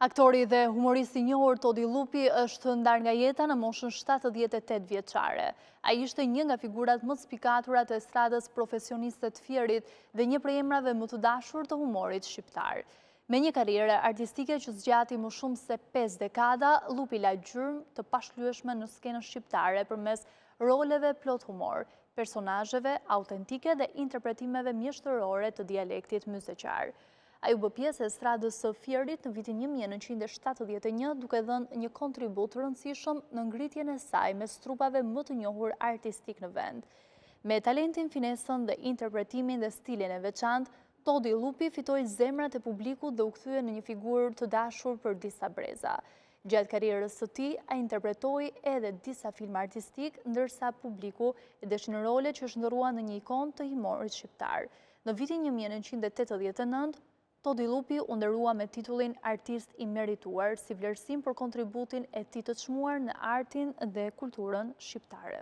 Aktori dhe humoristi i njohur Todi Lupi është ndar nga jeta në moshën 78 vjeçare. Ai ishte një nga figurat më të spikatura të estradës profesioniste të Fierit dhe një prej emrave më të dashur të humorit shqiptar. Me një karrierë artistike që zgjati më shumë se 5 dekada, Lupi la gjyrmë të pashlyeshme në skenën shqiptare përmes roleve plot humor, personazheve autentike dhe interpretimeve mjeshtërore të dialektit myzeqar. Ai u bë pjesë e estradës së Fierit në vitin 1971, duke dhënë një kontribut të rëndësishëm në ngritjen e saj mes trupave më të njohur artistik në vend. Me talentin, finesën dhe interpretimin dhe stilin e veçantë, Todi Lupi fitoi zemrat e publikut dhe u kthye në një figurë të dashur për disa breza. Gjatë karrierës së tij, ai interpretoi edhe disa filma artistik, ndërsa publiku e deshin role që shndërruan në një ikon të humorit shqiptar. Në vitin 1989, Todi Lupi u nderua me titullin artist i merituar si vlerësim për kontributin e tij të çmuar në artin dhe kulturën shqiptare.